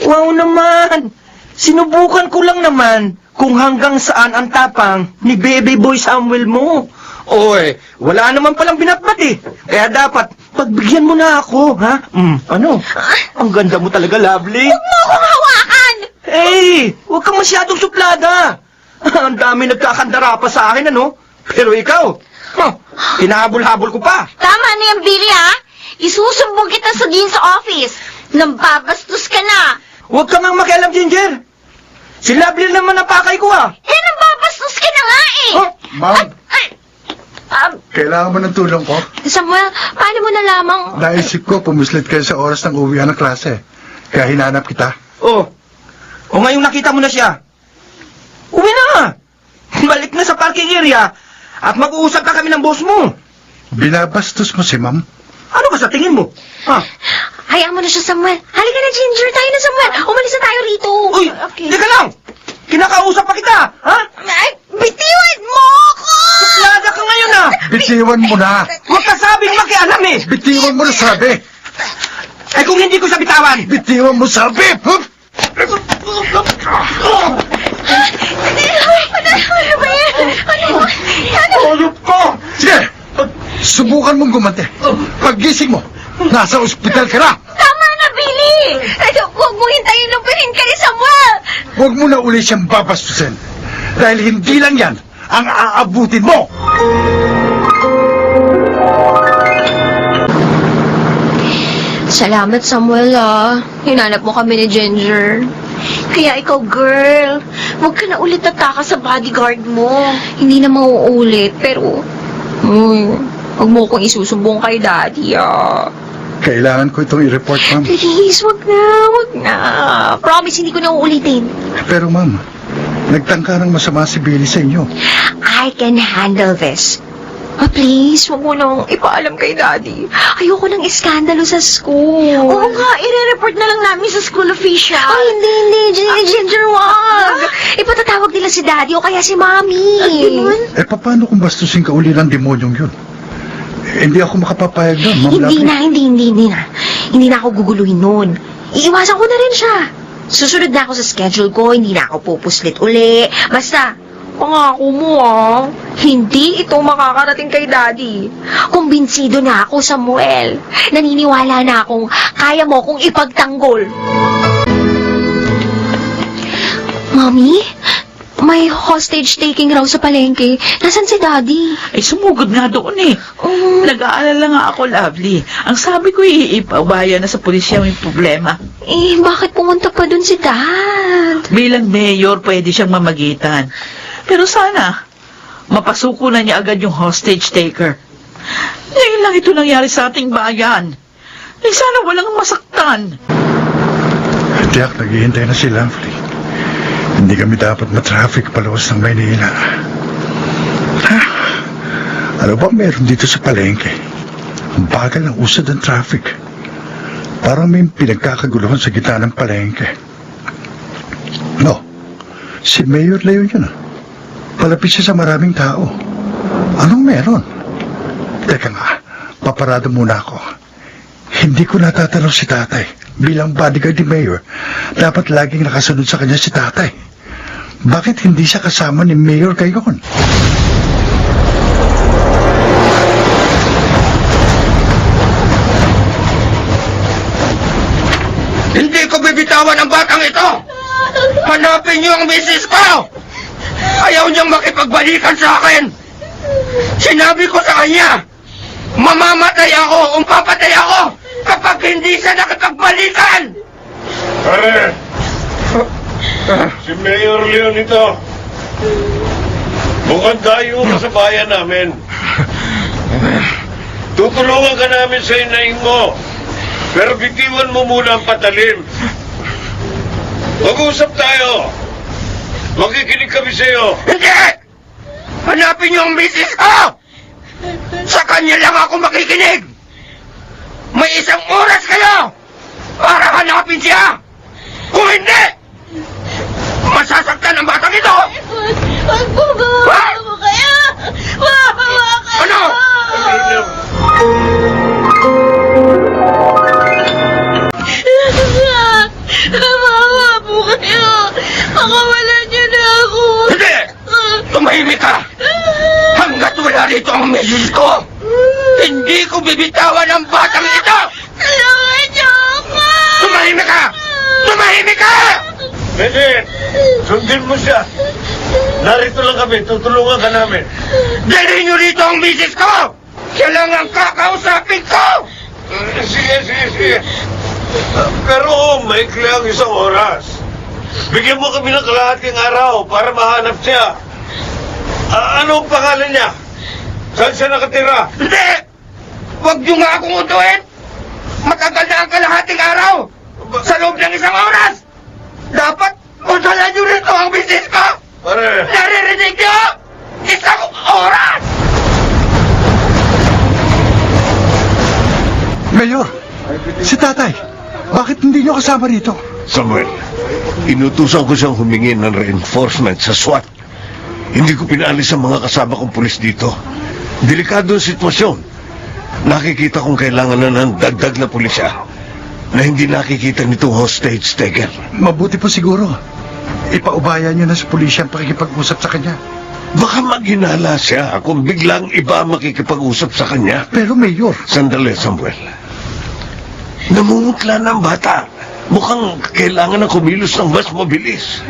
Wow naman! Sinubukan ko lang naman kung hanggang saan ang tapang ni Baby Boy Samuel mo. Oy, wala naman palang binatbat eh. Kaya dapat, pagbigyan mo na ako, ha? Ano? Ang ganda mo talaga, Lovely. Huwag mo akong hawakan! Hey, huwag kang masyadong suplada. Ang dami nagkakandara pa sa akin, ano? Pero ikaw, hinahabol-habol ko pa. Tama na yan, Billy, ha? Isusumbong kita sa dean sa office. Nambabastos ka na. Huwag ka mang makialam, Ginger. Si Lovely naman ang pakay ko, ah. Nambabastos ka na nga, eh. Ma'am, kailangan mo ng tulong ko? Samuel, paano mo nalamang... Naisip ko, pumuslit kayo sa oras ng uwian ng klase. Kaya hinanap kita. O ngayong nakita mo na siya, uwi na. Balik na sa parking area at mag-uusap na kami ng boss mo. Binabastos mo si ma'am? Ano ba sa tingin mo? Ha? Hayaan mo na siya, Samuel. Halika na, Ginger. Tayo na, Samuel. Umalis na tayo rito. Uy, teka lang! Kinakausap pa kita, ha? Ay, bitiwan mo ako! Suplada ka ngayon, ha? Bitiwan mo na! Huwag ka sabing makialam, eh! Bitiwan mo na sabi! Eh kung hindi ko sa bitawan! Bitiwan mo sabi! Hup! Ano ba yan? Tulog ko! Sige! Subukan mong gumante. Paggising mo, nasa ospital ka na! Tama na, Billy! Ay, huwag mo hintayin lupihin ka ni Samuel! Huwag mo na uli siyang babastusin. Dahil hindi lang yan ang aabutin mo! Salamat, Samuel, Hinanap mo kami ni Ginger. Kaya ikaw, girl, huwag ka na ulit tataka sa bodyguard mo. Hindi na mauulit, pero... huwag mo kong isusumbong kay Daddy, Kailangan ko itong i-report, ma'am. Please, wag na. Promise, hindi ko na uulitin. Pero ma'am, nagtangka ng masama si Billy sa inyo. I can handle this. Please, wag mo nang ipaalam kay Daddy. Ayoko ng iskandalo sa school. Oo nga, i-report na lang namin sa school official. Ay, hindi. Ginger, wag. Ipatatawag nila si Daddy o kaya si Mommy. Eh, paano kung bastusin ka uli ng demonyong yun? Hindi ako makapapayag doon, ma'am. Hindi Lovely. na. Hindi na ako guguluhin nun. Iiwasan ko na rin siya. Susunod na ako sa schedule ko, hindi na ako pupuslit uli. Basta, pangako mo hindi ito makakarating kay Daddy. Kumbinsido na ako, Samuel. Naniniwala na akong kaya mo kong ipagtanggol. Mommy? May hostage taking raw sa palengke. Nasaan si Daddy? Ay, sumugod nga doon eh. Nag-aalala nga ako, Lovely. Ang sabi ko, iipabaya na sa pulisya yung problema. Bakit pumunta pa dun si Dad? Bilang mayor, pwede siyang mamagitan. Pero sana, mapasuko na niya agad yung hostage taker. Ngayon lang ito nangyari sa ating bayan. Sana walang masaktan. Tiyak, naghihintay na si Lovely. Hindi kami dapat matraffic palabas ng Maynila. Ano ba meron dito sa palengke? Ang bagal ng usad ng traffic. Parang may pinagkakaguluhan sa gitna ng palengke. No, si Mayor Leon yun. Palapit siya sa maraming tao. Anong meron? Teka nga, paparado muna ako. Hindi ko natatanaw si tatay. Bilang bodyguard ni Mayor, dapat laging nakasunod sa kanya si tatay. Bakit hindi siya kasama ni Mayor ngayon? Hindi ko bibitawan ang batang ito! Hanapin niyo ang misis ko! Ayaw niyang makipagbalikan sa akin! Sinabi ko sa kanya, mamamatay ako o papatay ako kapag hindi siya nakipagbalikan! Pare! Si Mayor Leon ito. Mukhang dayo ka sa bayan namin. Tutulungan ka namin sa inaing mo. Pero bitiwan mo muna ang patalim. Mag-usap tayo. Makikinig kami sa'yo. Hindi! Hanapin niyo ang misis ko! Sa kanya lang ako makikinig! May 1 oras kayo para hanapin siya! Kung hindi, masasaktan ang batang ito! Wag po ba? Mo kaya? Wawa kayo! Ano? Wawa po kayo! Pakawalan niyo na ako! Hindi! Tumahimik ka! Hanggat wala rito ang misis ko, hindi ko bibitawan ang batang ito! Tulungan niyo ako! Tumahimik ka! Tumahimik ka! Pwede, sundin mo siya. Narito lang kami, tutulungan ka namin. Dalhin niyo rito ang misis ko! Siya lang ang kakausapin ko! Sige. Pero maikli ang 1 oras. Bigyan mo kami ng kalahating araw para mahanap siya. Ano ang pangalan niya? Saan siya nakatira? Hindi! Huwag niyo nga akong utuin! Matagal na ang kalahating araw! Sa loob ng 1 oras! Dapat utulan niyo rito ang misis ko! Pare, Naririnig niyo? 1 oras! Si tatay, bakit hindi niyo kasama rito? Samuel, inutusan ko siyang humingi ng reinforcement sa SWAT. Hindi ko pinaalis ang mga kasama kong pulis dito. Delikado ang sitwasyon. Nakikita kong kailangan na ng dagdag na pulisya na hindi nakikita nitong hostage taker. Mabuti po siguro. Ipaubaya niyo na sa pulisya ang pakikipag-usap sa kanya. Baka maghinala siya kung biglang iba ang makikipag-usap sa kanya. Pero Mayor, Sandali, Samuel. Namumutla ng bata. Mukhang kailangan ng kumilos ng mas mabilis.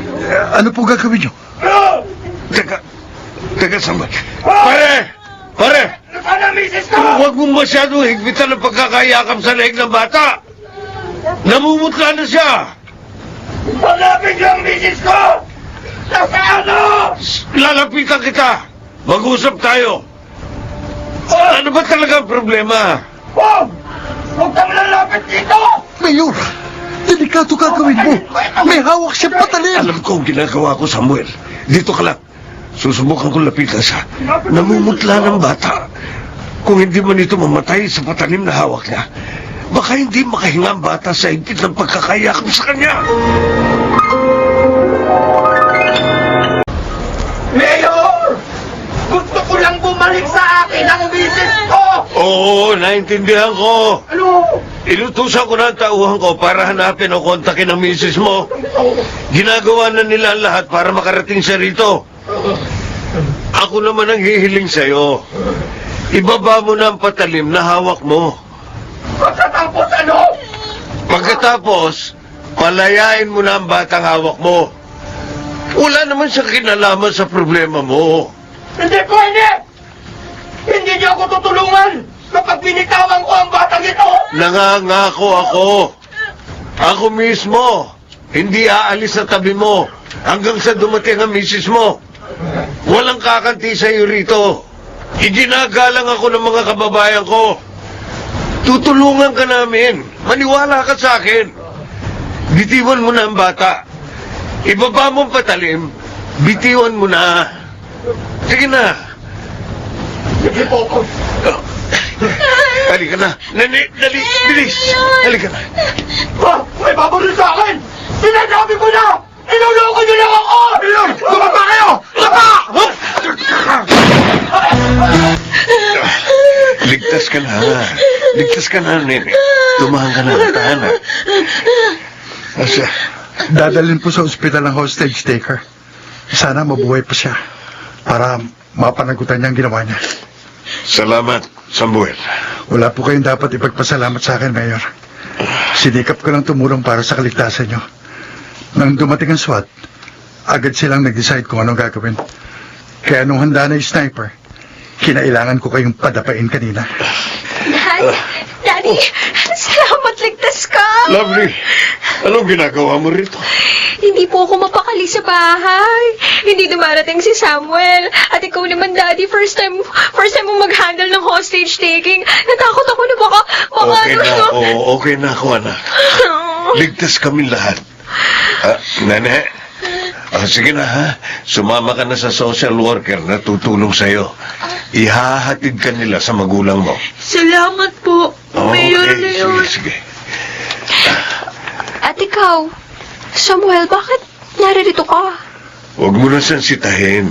ano po gagawin niyo? Teka, Samuel. Pare! Huwag mong masyadong higpitan ang pagkakayakap sa leeg ng bata. Namumutla na siya. Hanapin niyo ang misis ko! Lalapitan kita. Mag-usap tayo. Ano ba talaga ang problema? Huwag kang lalapit dito! Mayor, delikado gagawin mo. May hawak siyang patalim. Alam ko ang ginagawa ko, Samuel. Dito ka lang. Susubukan kong lapitan siya. Namumutla ng bata. Kung hindi man ito mamatay sa patalim na hawak niya, baka hindi makahinga ang bata sa higpit ng pagkakayakap sa kanya. Mayor! Gusto ko lang bumalik sa akin ang misis ko! Oo, naintindihan ko. Ano? Inutusan ko na ang tauhan ko para hanapin o kontakin ang misis mo. Ginagawa na nila ang lahat para makarating siya rito. Ako naman ang hihiling sa'yo. Ibaba mo na ang patalim na hawak mo. Pagkatapos ano? Pagkatapos, palayain mo na ang batang hawak mo. Wala naman siyang kinalaman sa problema mo. Hindi pwede! Hindi niyo ako tutulungan kapag binitawan ko ang batang ito! Nangangako ako. Ako mismo, hindi aalis sa tabi mo hanggang sa dumating ang misis mo. Walang kakanti sa iyo rito. Iginagalang ako ng mga kababayan ko. Tutulungan ka namin. Maniwala ka sa akin. Bitiwan mo na ang bata. Ibaba mo ang patalim. Bitiwan mo na. Sige na. Sige po ako. Halika na. Nani, dali, bilis. Halika na. May babaril sa akin! Sinasabi ko na! Inuloko niyo lang ako! Tumapa kayo! Tapa! Ligtas ka na. Ligtas ka na, nene. Tumahan ka na. Tahan na. Asa? Dadalhin po sa ospital ng hostage taker. Sana mabuhay pa siya para mapanagutan niya ang ginawa niya. Salamat, Samuel. Wala po kayong dapat ipagpasalamat sa akin, Mayor. Sinikap ko lang tumulong para sa kaligtasan niyo. Nang dumating ang SWAT, agad silang nag-decide kung anong gagawin. Kaya nung handa na yung sniper, kinailangan ko kayong padapain kanina. Daddy, salamat, ligtas ka. Lovely. Anong ginagawa mo rito? Hindi po ako mapakali sa bahay. Hindi dumarating si Samuel. At ikaw naman, Daddy, first time mo mag-handle ng hostage taking. Natakot ako na baka Okay na ako. Okay na ako, anak. Ligtas kami lahat. Nene, sige na ha. Sumama ka na sa social worker na tutulong sa'yo. Ihahatid ka nila sa magulang mo. Salamat po, Mayor Leon. Sige. At ikaw, Samuel, bakit naririto ka? Huwag mo na siyang sitahin.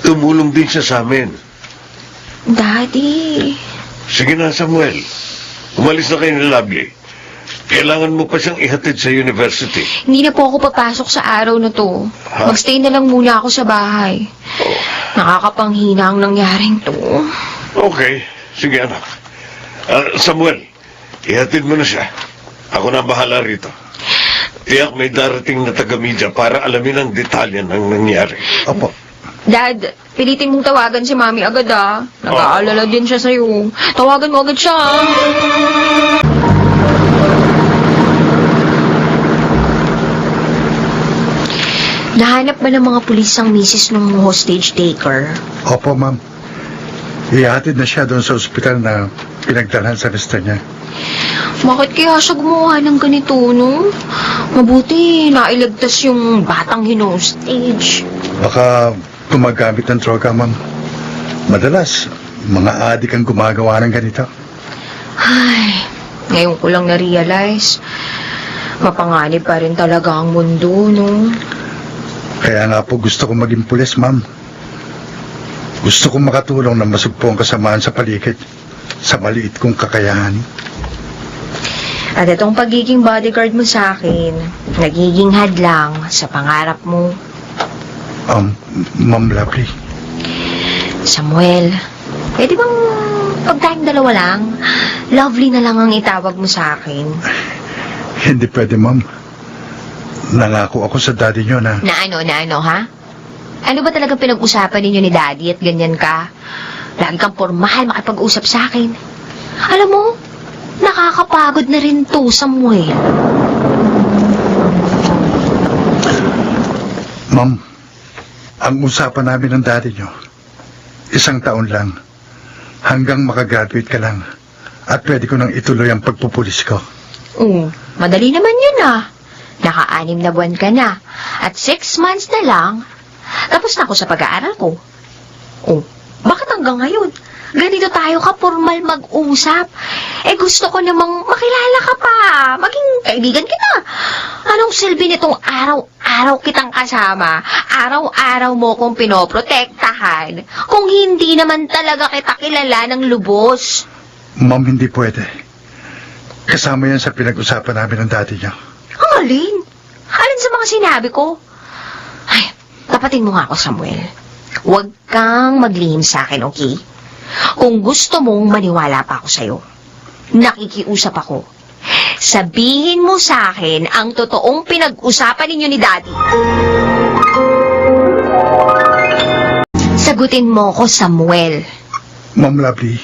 Tumulong din siya sa amin. Daddy. Sige na, Samuel. Umalis na kayo ni Lovely. Kailangan mo pa siyang ihatid sa university. Hindi na po ako papasok sa araw na to. Ha? Magstay na lang muna ako sa bahay. Nakakapanghina ang nangyaring to. Okay. Sige, anak. Samuel, ihatid mo na siya. Ako na bahala rito. Tiyak may darating na taga-media para alamin ang detalye ng nangyari. Opo. Dad, pilitin mong tawagan si Mami agad ah. Nag-aalala din siya sa'yo. Tawagan mo agad siya ah. Nahanap ba ng mga pulis ang misis ng hostage taker? Opo, ma'am. Ihatid na siya doon sa ospital na pinagdalhan sa lista niya. Bakit kaya siya gumawa ng ganito, no? Mabuti, nailigtas yung batang hinostage. Baka gumagamit ng droga, ma'am. Madalas, mga adik ang gumagawa ng ganito. Ay, Ngayon ko lang na-realize, mapanganib pa rin talaga ang mundo, no? Kaya nga po gusto ko maging pulis, ma'am. Gusto kong makatulong na masugpo ang kasamaan sa paligid sa maliit kong kakayahan. At itong pagiging bodyguard mo sa akin, nagiging hadlang sa pangarap mo. Ma'am Lovely, Samuel, pwede bang pag tayong dalawa lang, Lovely na lang ang itawag mo sa akin? hindi pwede, ma'am. Nangako ako sa daddy niyo na... Na ano, ha? Ano ba talagang pinag-usapan ninyo ni Daddy at ganyan ka? Lagi kang formal makipag-usap sa akin. Alam mo, nakakapagod na rin to, Samuel. Ma'am, ang usapan namin ng daddy niyo, 1 taon lang, hanggang makagraduate ka lang, at pwede ko nang ituloy ang pagpupulis ko. Madali naman yun Naka-6 na buwan ka na. At 6 months na lang, tapos na ako sa pag-aaral ko. Bakit hanggang ngayon? Ganito tayo ka formal mag-usap. Gusto ko namang makilala ka pa. Maging kaibigan kita. Anong silbi nitong araw-araw kitang kasama? Araw-araw mo kong pinoprotektahan. Kung hindi naman talaga kita kilala ng lubos. Ma'am, hindi pwede. Kasama yan sa pinag-usapan namin ng daddy niyo. Ang alin? Alin sa mga sinabi ko? Ay, tapatin mo nga ako, Samuel. Huwag kang maglihim sa akin, okay? Kung gusto mong maniwala pa ako sa'yo, nakikiusap ako. Sabihin mo sa akin ang totoong pinag-usapan ninyo ni Daddy. Sagutin mo ko, Samuel. Ma'am Lovely,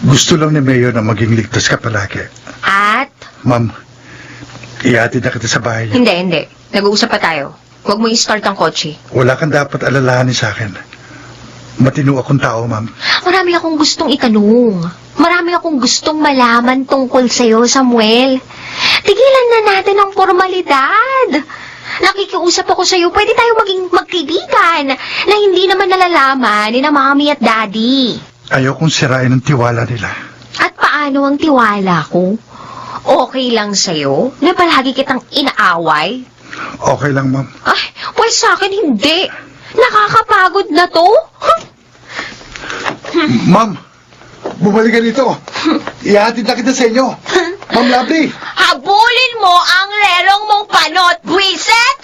gusto lang ni Mayor na maging ligtas ka palagi. At? Ma'am, ihatid na kita sa bahay niyo. Hindi. Nag-uusap pa tayo. Huwag mo i-start ang kotse. Wala kang dapat alalahanin sa akin. Matino akong tao, ma'am. Marami akong gustong itanong. Marami akong gustong malaman tungkol sa'yo, Samuel. Tigilan na natin ang formalidad. Nakikiusap ako sa'yo, pwede tayo maging magkaibigan na hindi naman nalalaman ni na Mommy at Daddy. Ayokong sirain ang tiwala nila. At paano ang tiwala ko? Okay lang sa'yo na palagi kitang inaaway? Okay lang, ma'am. Ay, pues sa akin hindi. Nakakapagod na to. Ma'am, bumalik ka dito. Ihatid na kita sa inyo. Ma'am Lovely. Habulin mo ang lerong mong panot, Buiset!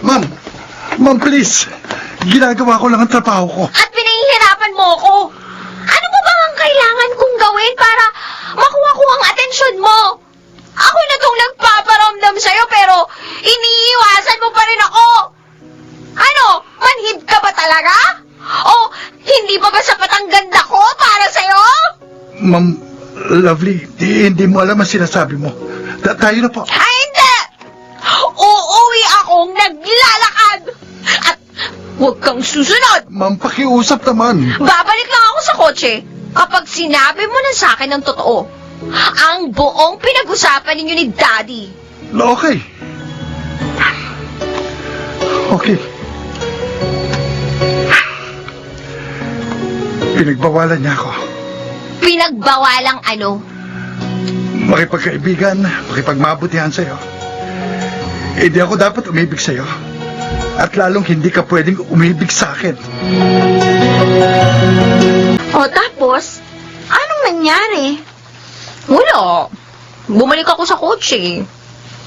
Ma'am, please. Ginagawa ko lang ang trabaho ko. At pinahihirapan mo ko. Ano ba bang ang kailangan kong gawin para makuha ko ang atensyon mo? Ako na tong nagpaparamdam sa'yo pero iniiwasan mo pa rin ako. Ano? Manhid ka ba talaga? O hindi pa ba sapat ang ganda ko para sa'yo? Ma'am Lovely, hindi mo alam ang sinasabi mo. Tayo na po. Ay, hindi! Uuwi akong naglalakad. At huwag kang susunod. Ma'am, pakiusap naman. Babalik lang ako sa kotse kapag sinabi mo na sa akin ang totoo. Ang buong pinag-usapan ninyo ni Daddy. Okay. Okay. Pinagbawalan niya ako. Pinagbawalang ano? Makipagkaibigan, makipagmabutihan sa'yo. Hindi ako dapat umibig sa'yo. At lalong hindi ka pwedeng umibig sa akin. O tapos, anong nangyari? Wala. Bumalik ako sa kotse.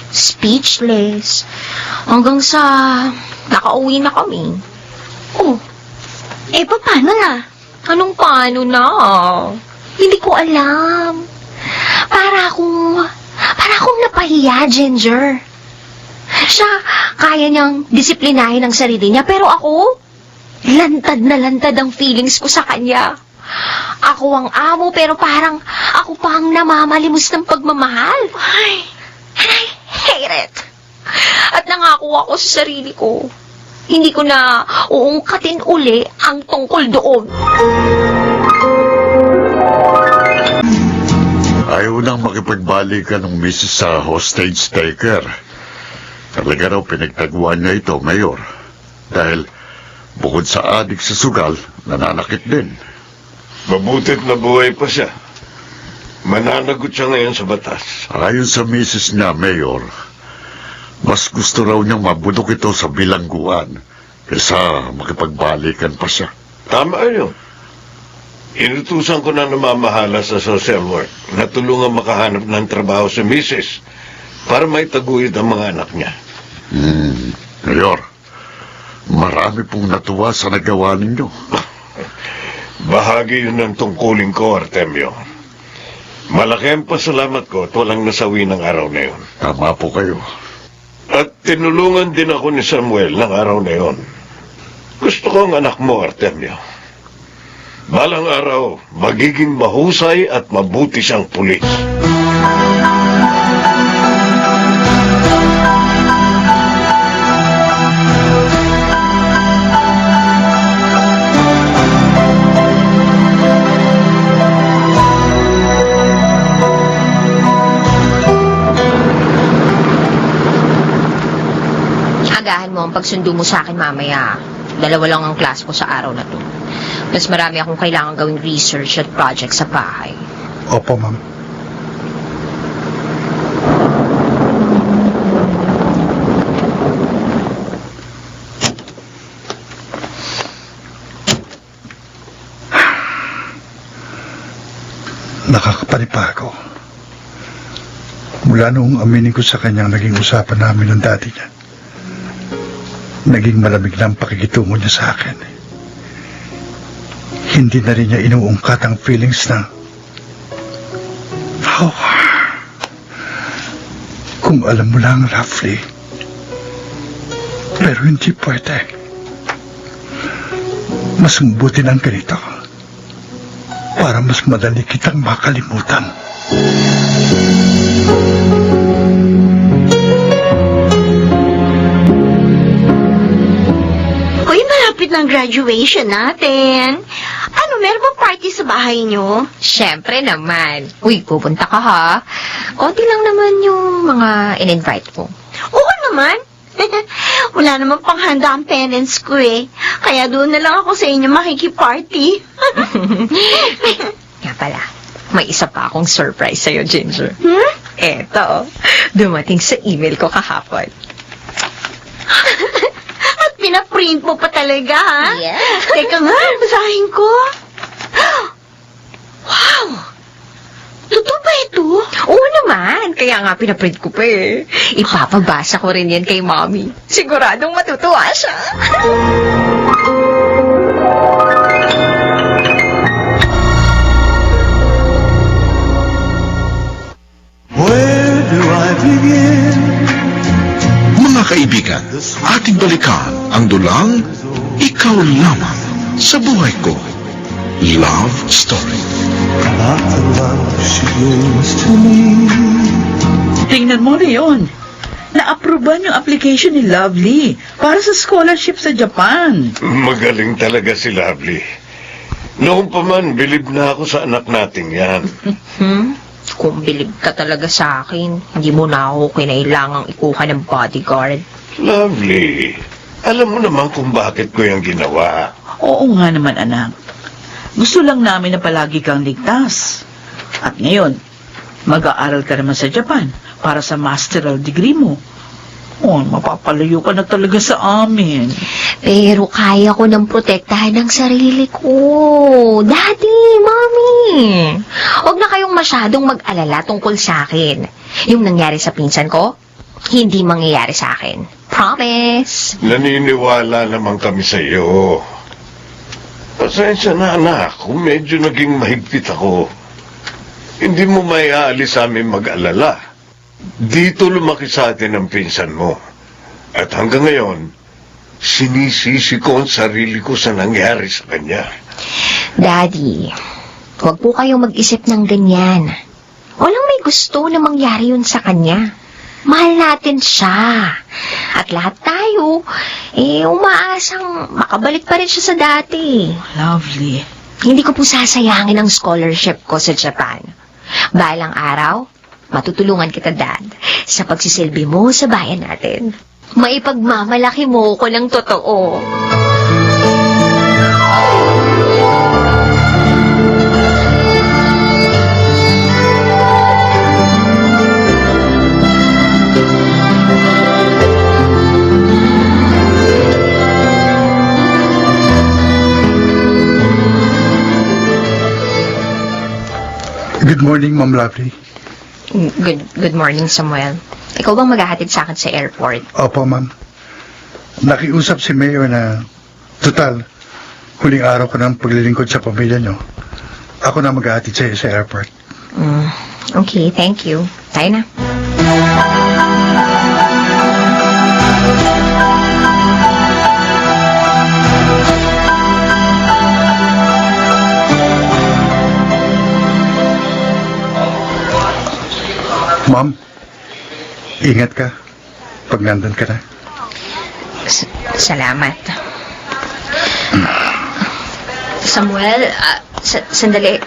Speechless. Hanggang sa nakauwi na kami. Paano na? Anong paano na? Hindi ko alam. Para akong napahiya, Ginger. Siya, kaya niyang disiplinahin ang sarili niya, pero ako, lantad na lantad ang feelings ko sa kanya. Ako ang amo, pero parang ako pa ang namamalimos ng pagmamahal. And I hate it. At nangako ako sa sarili ko, hindi ko na uungkatin uli ang tungkol doon. Ayaw nang makipagbalikan ng misis sa hostage taker. Talaga raw pinagtaguan niya ito, Mayor. Dahil bukod sa adik sa sugal, nananakit din. Mabutit na buhay pa siya. Mananagot siya ngayon sa batas. Ayon sa misis niya, Mayor, mas gusto raw niyang mabulok ito sa bilangguan kaysa makipagbalikan pa siya. Tama yun. Inutusan ko na namamahala sa social work na tulungan makahanap ng trabaho si Mrs. para may taguyod ang mga anak niya. Mayor, marami pong natuwa sa nagawa ninyo. Bahagi yun ng tungkulin ko, Artemio. Malaki ang pasalamat ko at walang nasawi ng araw na yun. Tama po kayo. At tinulungan din ako ni Samuel ng araw na yun. Gusto ko ang anak mo, Artemio. Balang araw, magiging mahusay at mabuti siyang pulis. Agahan mo ang pagsundo mo sa akin mamaya. 2 lang ang class ko sa araw na to. Mas marami akong kailangan gawing research at project sa bahay. Opo, ma'am. Nakakapanibago. Mula noong aminin ko sa kanyang naging usapan namin ng dati niya, naging malamig na ang pakikitungo niya sa akin. Hindi na rin niya inuungkat ang feelings na, oh, kung alam mo lang, Lovely, pero hindi pwede. Mas mabuti ng ganito para mas madali kitang makalimutan. Uy, malapit ng graduation natin. Ano, meron bang party sa bahay nyo? Siyempre naman. Uy, pupunta ka ha. Konti lang naman yung mga in-invite ko. Oo naman. Wala naman pang handa ang parents ko eh. Kaya doon na lang ako sa inyo makikiparty. Nga pala, may isa pa akong surprise sa'yo, Ginger. Hmm? Eto, dumating sa email ko kahapon. At pinaprint mo pa talaga, ha? Yes. Teka nga, basahin ko. Wow! Totoo ba ito? Oo naman, kaya nga pinaprint ko pa eh. Ipapabasa ko rin yan kay Mommy. Siguradong matutuwa siya. Mga kaibigan, ating balikan ang dulang Ikaw Lamang sa Buhay Ko. Love Story. Tingnan mo, Leon. Na-aproban yung application ni Lovely para sa scholarship sa Japan. Magaling talaga si Lovely. Noon pa man, bilib na ako sa anak natin yan. Kung bilib ka talaga sa akin, hindi mo na ako kinailangang ikuha ng bodyguard. Lovely, alam mo naman kung bakit ko yung ginawa. Oo nga naman, anak. Gusto lang namin na palagi kang ligtas. At ngayon, mag-aaral ka naman sa Japan para sa masteral degree mo. Oh, mapapalayo ka na talaga sa amin. Pero kaya ko nang protektahan ang sarili ko. Daddy, Mommy, huwag na kayong masyadong mag-alala tungkol sa akin. Yung nangyari sa pinsan ko, hindi mangyayari sa akin. Promise. Naniniwala naman kami sa iyo. Pasensya na, anak, kung medyo naging mahigpit ako. Hindi mo may aalis sa amin mag-alala. Dito lumaki sa atin ang pinsan mo. At hanggang ngayon, sinisisi ko ang sarili ko sa nangyari sa kanya. Daddy, huwag po kayong mag-isip ng ganyan. Walang may gusto na mangyari yun sa kanya. Mahal natin siya. At lahat tayo, umaasang makabalik pa rin siya sa dati. Lovely. Hindi ko po sasayangin ang scholarship ko sa Japan. Balang araw, matutulungan kita, Dad, sa pagsisilbi mo sa bayan natin. Maipagmamalaki mo ko ng totoo. Good morning, Ma'am Lovely. Good morning, Samuel. Ikaw bang maghahatid sa akin sa airport? Opo, ma'am. Nakiusap si Mayor na, total, huling araw ko ng paglilingkod sa pamilya nyo. Ako na maghahatid sa'yo sa airport. Okay, thank you. Tayo na. Ma'am, ingat ka pag nandun ka na. Salamat. Samuel, sandali.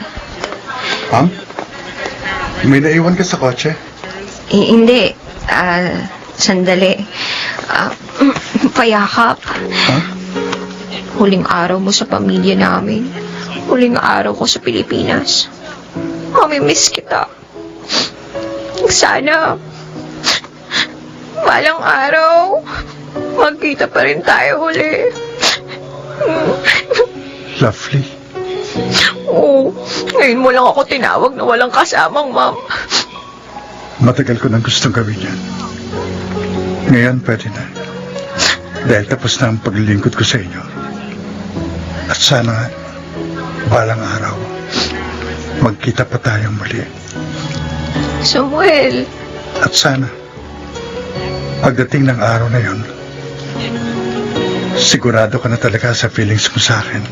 Ma'am? May naiwan ka sa kotse? Hindi. Sandali. Payakap. Ha? Huling araw mo sa pamilya namin. Huling araw ko sa Pilipinas. Mamimiss kita. Sana, balang araw, magkita pa rin tayo uli. Lovely. Oo, ngayon mo lang ako tinawag na walang kasamang ma'am. Matagal ko nang gustong gawin yan. Ngayon, pwede na. Dahil tapos na ang paglilingkod ko sa inyo. At sana, balang araw, magkita pa tayong muli. Samuel, At sana, pagdating ng araw na yon, sigurado ka na talaga sa feelings mo sa akin.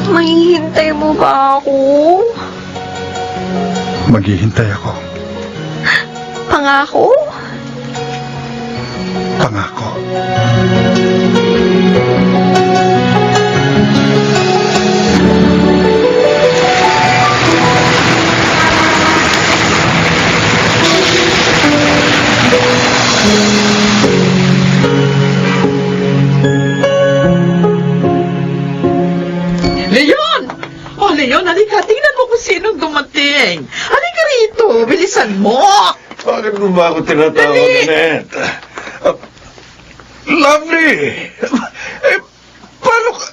mahihintay mo ba ako? Maghihintay ako. Pangako? Pangako. Leon! Oh, Leon, halika. Tingnan mo kung sinong dumating. Halika rito. Bilisan mo. Bakit mo ba ako tinatawag, Dali! Annette? Lovely! Paano ka...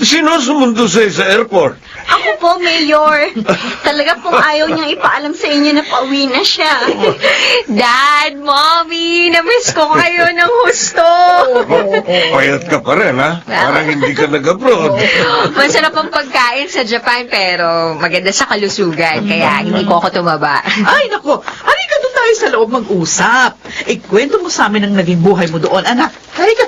Sino sumundo sa'yo sa airport? Ako po, Mayor. Talaga pong ayaw niyang ipaalam sa inyo na pauwi na siya. Dad, Mommy, namiss ko kayo ng husto. Payat ka pa rin, ha? Parang hindi ka nag-abroad. Masarap ang pagkain sa Japan pero maganda sa kalusugan kaya hindi po ako tumaba. Ay, nako. Halika doon tayo sa loob mag-usap. Ikwento mo sa amin ang naging buhay mo doon, anak. Halika.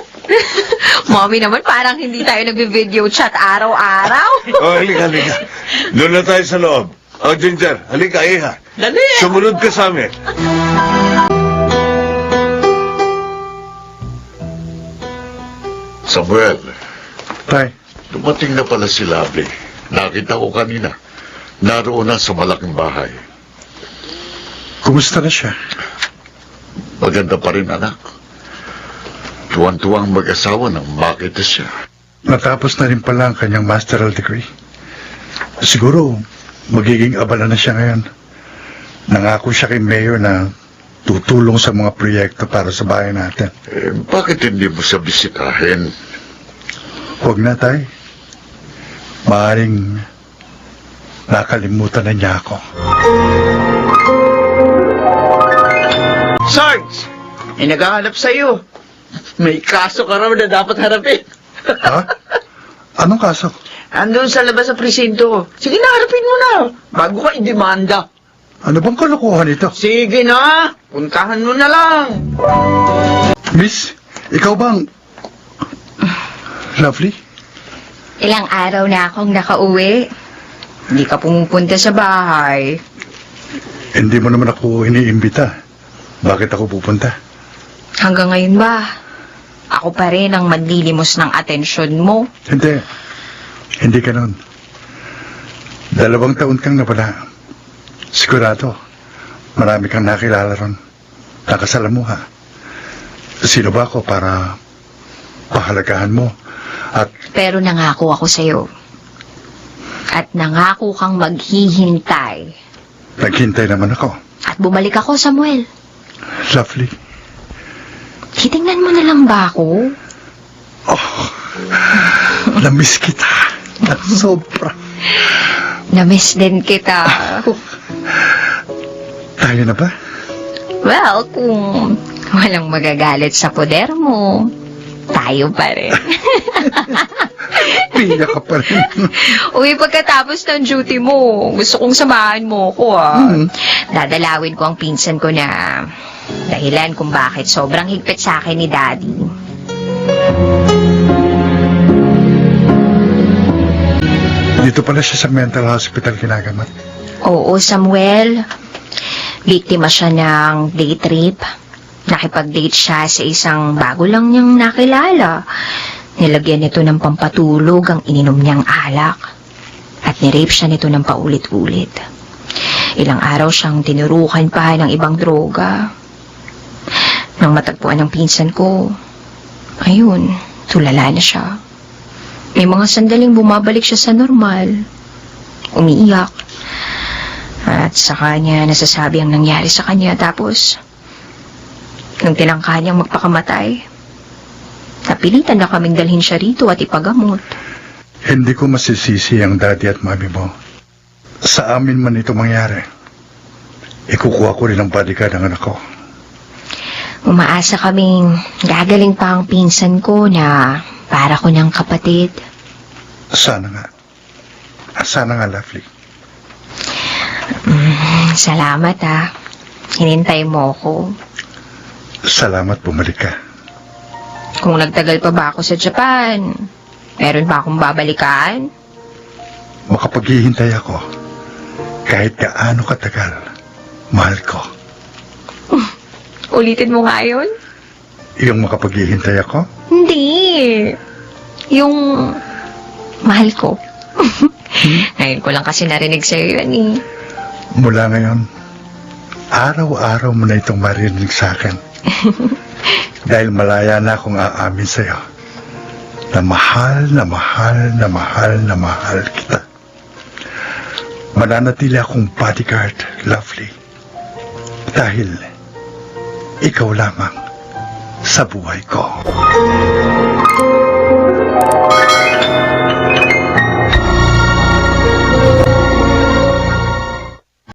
Mommy naman parang hindi tayo nagbe-video chat araw-araw. Halika. Doon na tayo sa loob. Ginger, halika, iha. Dali. Sumunod ka sa amin. Samuel, Tay, dumating na pala si Lovely. Nakita ko kanina. Naroon na sa malaking bahay. kumusta na siya? Maganda pa rin, anak. Tuwan-tuwang mag-asawa nang makita siya. Natapos na rin pala ang kanyang masteral degree. Siguro, magiging abala na siya ngayon. Nangako siya kay Mayor na tutulong sa mga proyekto para sa bahay natin. Bakit hindi mo siya bisitahin? Huwag na, Tay. Maaaring nakalimutan na niya ako. Sarge! May naghahanap sa'yo. May kaso ka raw na dapat harapin. Ha? Anong kaso? Andun sa labas sa presinto. Sige na, harapin mo na. Bago ka i-demanda. Ano bang kalokohan ito? Sige na, puntahan mo na lang. Miss, ikaw bang... Lovely? Ilang araw na akong nakauwi. Hindi ka pumupunta sa bahay. Hindi mo naman ako iniimbita. Bakit ako pupunta? Hanggang ngayon ba? Ako pa rin ang manlilimos ng atensyon mo. Hindi. Hindi ka nun. 2 taon kang nawala. Sigurado, marami kang nakilala ron. Nakasalamuha. Sino ba ako para pahalagahan mo? At Pero nangako ako sa'yo. At nangako kang maghihintay. naghintay naman ako. At bumalik ako, Samuel. Lovely. Titingnan mo na lang ba ako? Namiss kita. Sobra. Na-miss din kita. Tayo na ba? Well, kung walang magagalit sa poder mo, tayo pa rin. Piya ka pa rin. Uy, pagkatapos ng duty mo, gusto kong samahan mo ko, Dadalawin ko ang pinsan ko na dahilan kung bakit sobrang higpit sa akin ni Daddy. Dito pala siya sa mental hospital ginagamot. Oo, Samuel. Biktima siya ng day trip. Nakipag-date siya sa isang bago lang niyang nakilala. Nilagyan nito ng pampatulog ang ininom niyang alak. At nirape siya nito ng paulit-ulit. Ilang araw siyang tinurukan pa ng ibang droga. Nang matagpuan ng pinsan ko, ayun, tulala na siya. May mga sandaling bumabalik siya sa normal. Umiiyak. At saka niya nasasabi ang nangyari sa kanya. Tapos, nung tinangka niyang magpakamatay, napilitan na kaming dalhin siya rito at ipagamot. Hindi ko masisisi ang daddy at mami mo. Sa amin man ito mangyari, ikukuha ko rin ang bodyguard ng anak ko. Umaasa kaming gagaling pa ang pinsan ko na para ko niyang kapatid. Sana nga. Sana nga, Lovely. Salamat Hinintay mo ako. Salamat bumalik ka. Kung nagtagal pa ba ako sa Japan, meron pa akong babalikan? Makapaghihintay ako. Kahit gaano katagal, mahal ko. Ulitin mo nga yun? Yung makapaghihintay ako? Hindi. Yung mahal ko. Ngayon ko lang kasi narinig sa'yo yun eh. Mula ngayon, araw-araw mo na itong marinig sa akin. Dahil malaya na akong aamin sa'yo na mahal na mahal na mahal na mahal kita. Mananatili akong bodyguard, Lovely. Dahil ikaw lamang sa buhay ko.